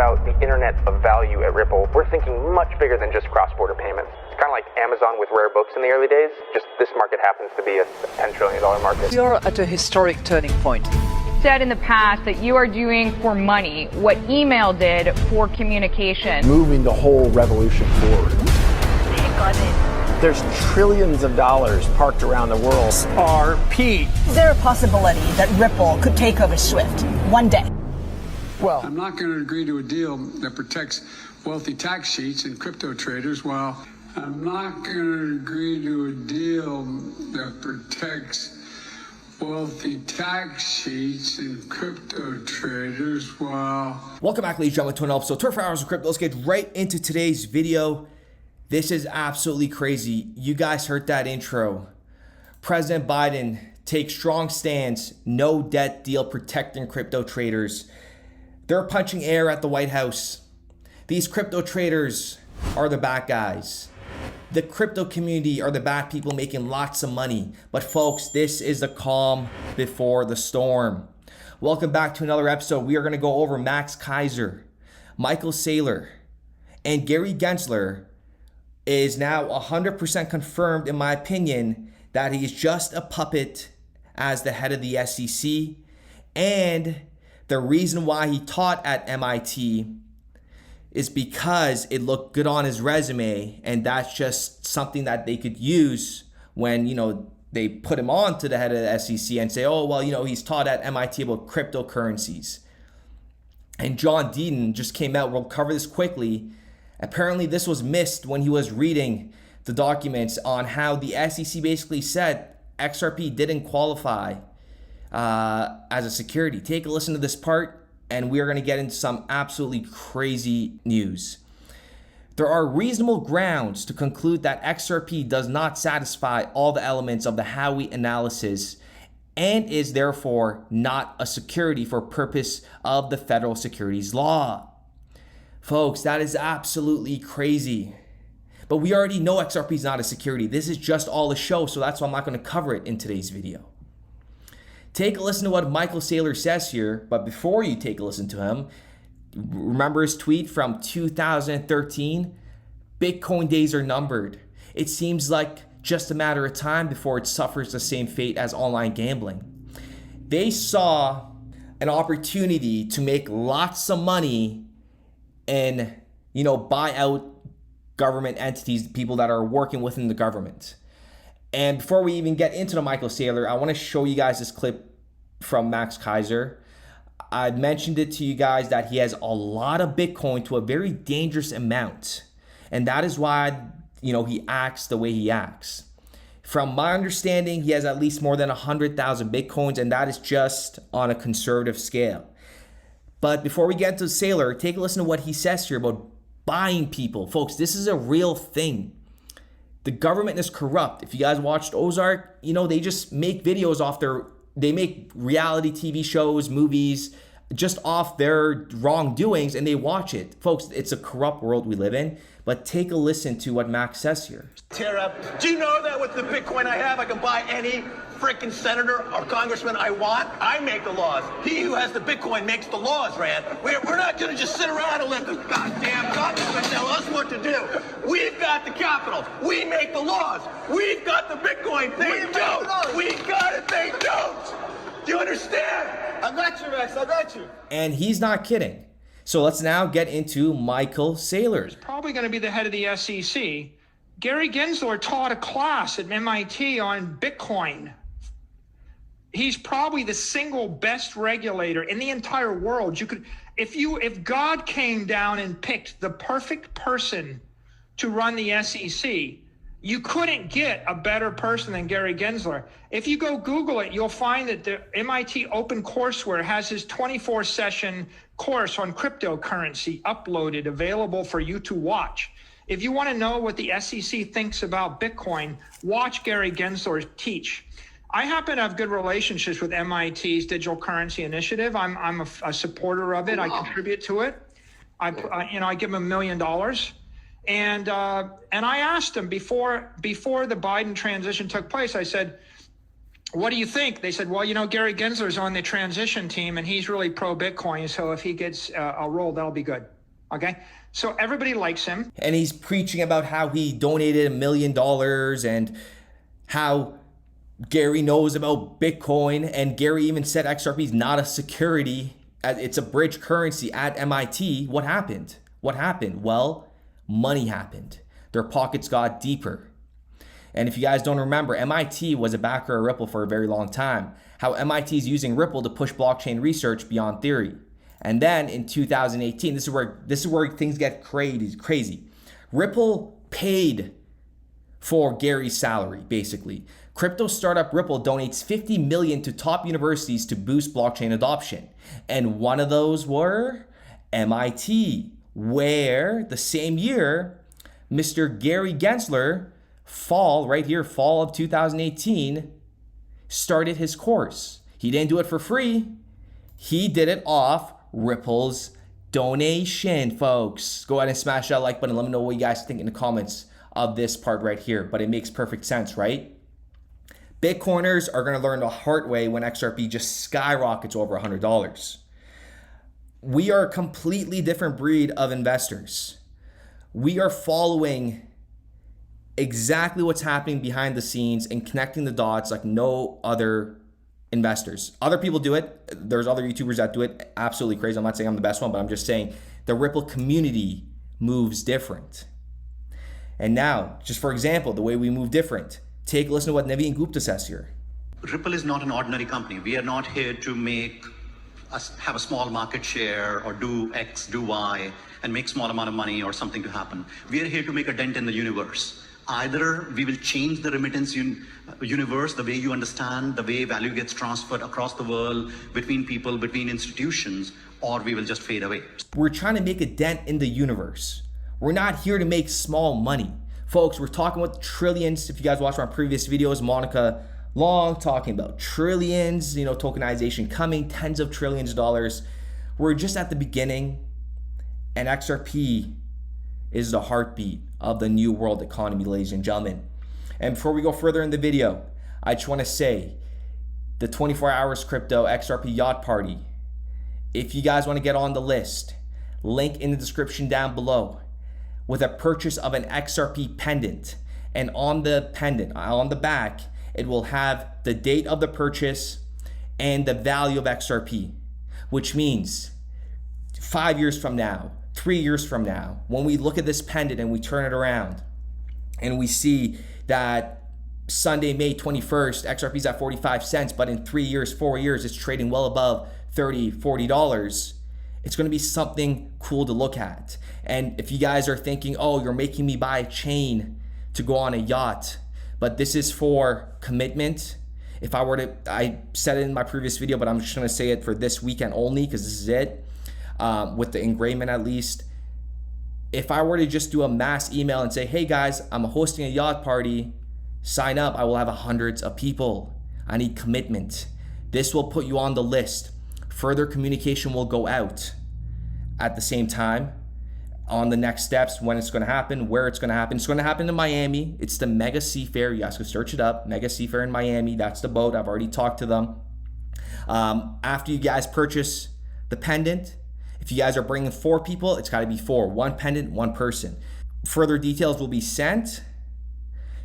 about the internet of value at Ripple, we're thinking much bigger than just cross-border payments. It's kind of like Amazon with rare books in the early days, just this market happens to be a $10 trillion market. We are at a historic turning point. Said in the past that you are doing for money what email did for communication. Moving the whole revolution forward. There's trillions of dollars parked around the world. XRP. Is there a possibility that Ripple could take over SWIFT one day? Well, I'm not going to agree to a deal that protects wealthy tax cheats and crypto traders while I'm not going to agree to a deal that protects wealthy tax cheats and crypto traders while... Welcome back, ladies and gentlemen, to another episode of 24 Hours of Crypto. Let's get right into today's video. This is absolutely crazy. You guys heard that intro. President Biden takes strong stance, no debt deal protecting crypto traders. They're punching air at the White House. These crypto traders are the bad guys. The crypto community are the bad people making lots of money. But folks, this is the calm before the storm. Welcome back to another episode. We are going to go over Max Keiser, Michael Saylor, and Gary Gensler is now 100% confirmed, in my opinion, that he is just a puppet as the head of the SEC. And the reason why he taught at MIT is because it looked good on his resume, and that's just something that they could use when, they put him on to the head of the SEC and say, oh, well, he's taught at MIT about cryptocurrencies. And John Deaton just came out. We'll cover this quickly. Apparently, this was missed when he was reading the documents on how the SEC basically said XRP didn't qualify as a security. Take a listen to this part, and we are going to get into some absolutely crazy news. There are reasonable grounds to conclude that XRP does not satisfy all the elements of the Howey analysis and is therefore not a security for purpose of the federal securities law. Folks, that is absolutely crazy. But we already know XRP is not a security. This is just all a show, so that's why I'm not going to cover it in today's video. Take a listen to what Michael Saylor says here, but before you take a listen to him, remember his tweet from 2013? Bitcoin days are numbered. It seems like just a matter of time before it suffers the same fate as online gambling. They saw an opportunity to make lots of money and, buy out government entities, people that are working within the government. And before we even get into the Michael Saylor, I want to show you guys this clip from Max Keiser. I mentioned it to you guys that he has a lot of Bitcoin to a very dangerous amount. And that is why, he acts the way he acts. From my understanding, he has at least more than 100,000 Bitcoins, and that is just on a conservative scale. But before we get to Saylor, take a listen to what he says here about buying people. Folks, this is a real thing. The government is corrupt. If you guys watched Ozark, they just make videos off they make reality TV shows, movies, just off their wrongdoings, and they watch it. Folks, it's a corrupt world we live in. But take a listen to what Max says here. Tear up. Do you know that with the Bitcoin I have, I can buy any freaking senator or congressman I want? I make the laws. He who has the Bitcoin makes the laws, Rand. We're not going to just sit around and let the goddamn government tell us what to do. We've got the capital. We make the laws. We've got the Bitcoin. They don't. We got it. They don't. Do you understand? I got you, Rex. I got you. And he's not kidding. So let's now get into Michael Saylor. He's probably going to be the head of the SEC. Gary Gensler taught a class at MIT on Bitcoin. He's probably the single best regulator in the entire world. If God came down and picked the perfect person to run the SEC, you couldn't get a better person than Gary Gensler. If you go Google it, you'll find that the MIT OpenCourseWare has his 24-session course on cryptocurrency uploaded, available for you to watch. If you want to know what the SEC thinks about Bitcoin, watch Gary Gensler teach. I happen to have good relationships with MIT's digital currency initiative. I'm a supporter of it. I contribute to it. I give them $1 million. And I asked them before the Biden transition took place, I said, what do you think? They said, well, Gary Gensler's on the transition team and he's really pro Bitcoin. So if he gets a role, that'll be good. Okay, so everybody likes him. And he's preaching about how he donated $1 million and how Gary knows about Bitcoin. And Gary even said XRP is not a security. It's a bridge currency at MIT. What happened? What happened? Well, money happened. Their pockets got deeper. And if you guys don't remember, MIT was a backer of Ripple for a very long time. How MIT is using Ripple to push blockchain research beyond theory. And then in 2018, this is where things get crazy. Ripple paid for Gary's salary, basically. Crypto startup Ripple donates $50 million to top universities to boost blockchain adoption. And one of those were MIT, where the same year, Mr. Gary Gensler, fall of 2018, started his course. He didn't do it for free. He did it off Ripple's donation, folks. Go ahead and smash that like button. Let me know what you guys think in the comments of this part right here, but it makes perfect sense, right? Bitcoiners are going to learn the hard way when XRP just skyrockets over $100. We are a completely different breed of investors. We are following exactly what's happening behind the scenes and connecting the dots like no other investors. Other people do it. There's other YouTubers that do it. Absolutely crazy. I'm not saying I'm the best one, but I'm just saying the Ripple community moves different. And now, just for example, the way we move different. Take a listen to what Naveen Gupta says here. Ripple is not an ordinary company. We are not here to have a small market share or do X, do Y, and make small amount of money or something to happen. We are here to make a dent in the universe. Either we will change the remittance universe, the way you understand, the way value gets transferred across the world, between people, between institutions, or we will just fade away. We're trying to make a dent in the universe. We're not here to make small money. Folks, we're talking about trillions. If you guys watched my previous videos, Monica Long talking about trillions, tokenization coming, tens of trillions of dollars. We're just at the beginning, and XRP is the heartbeat of the new world economy, ladies and gentlemen. And before we go further in the video, I just want to say the 24 hours crypto XRP Yacht Party. If you guys want to get on the list, link in the description down below with a purchase of an XRP pendant. And on the pendant, on the back, it will have the date of the purchase and the value of XRP, which means 5 years from now, 3 years from now, when we look at this pendant and we turn it around and we see that Sunday, May 21st, XRP is at 45 cents, but in 3 years, 4 years, it's trading well above $30, $40. It's going to be something cool to look at. And if you guys are thinking, oh, you're making me buy a chain to go on a yacht, but this is for commitment. If I were to, I said it in my previous video, but I'm just going to say it for this weekend only because this is it. With the engravement at least. If I were to just do a mass email and say, hey guys, I'm hosting a yacht party, sign up, I will have hundreds of people. I need commitment. This will put you on the list. Further communication will go out at the same time on the next steps, when it's going to happen, where it's going to happen. It's going to happen in Miami. It's the Mega Seafair. You guys can search it up. Mega Seafair in Miami. That's the boat. I've already talked to them. After you guys purchase the pendant, if you guys are bringing 4 people, it's got to be 4. 1 pendant, 1 person. Further details will be sent.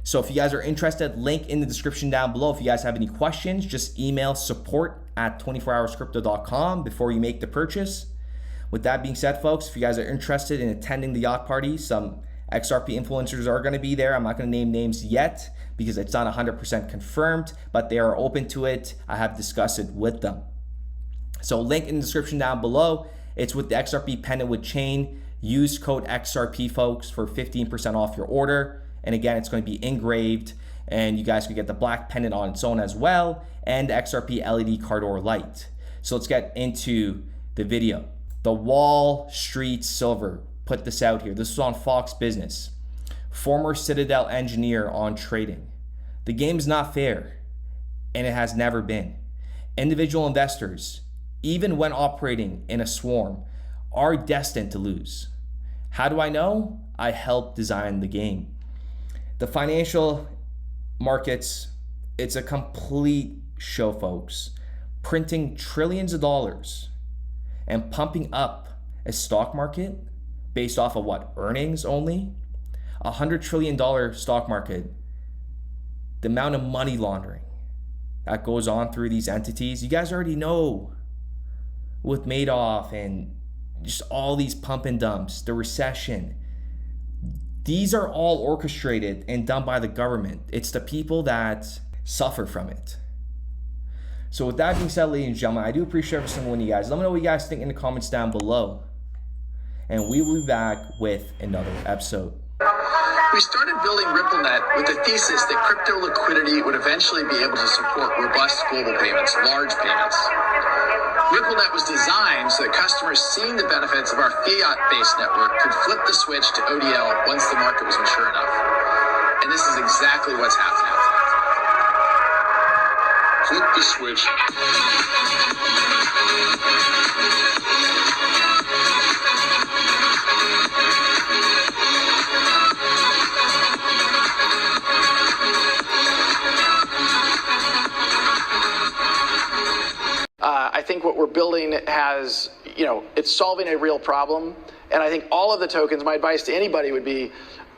So if you guys are interested, link in the description down below. If you guys have any questions, just email support@24hourscrypto.com before you make the purchase. With that being said, folks, if you guys are interested in attending the yacht party, some XRP influencers are going to be there. I'm not going to name names yet because it's not 100% confirmed, but they are open to it. I have discussed it with them. So link in the description down below. It's with the XRP pendant with chain. Use code XRP, folks, for 15% off your order. And again, it's going to be engraved, and you guys can get the black pendant on its own as well, and the XRP LED Cardor light. So let's get into the video. The Wall Street Silver put this out here. This was on Fox Business. Former Citadel engineer on trading. The game's not fair, and it has never been. Individual investors, even when operating in a swarm, are destined to lose. How do I know? I helped design the game. The financial markets, it's a complete show, folks. Printing trillions of dollars and pumping up a stock market based off of what? Earnings only? $100 trillion stock market. The amount of money laundering that goes on through these entities. You guys already know with Madoff and just all these pump and dumps, the recession. These are all orchestrated and done by the government. It's the people that suffer from it. So with that being said, ladies and gentlemen, I do appreciate every single one of you guys. Let me know what you guys think in the comments down below. And we will be back with another episode. We started building RippleNet with the thesis that crypto liquidity would eventually be able to support robust global payments, large payments. RippleNet was designed so that customers seeing the benefits of our fiat-based network could flip the switch to ODL once the market was mature enough. And this is exactly what's happening. Flip the switch. I think what we're building has, it's solving a real problem. And I think all of the tokens, my advice to anybody would be,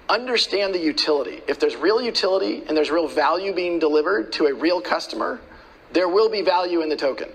understand the utility. If there's real utility and there's real value being delivered to a real customer, there will be value in the token.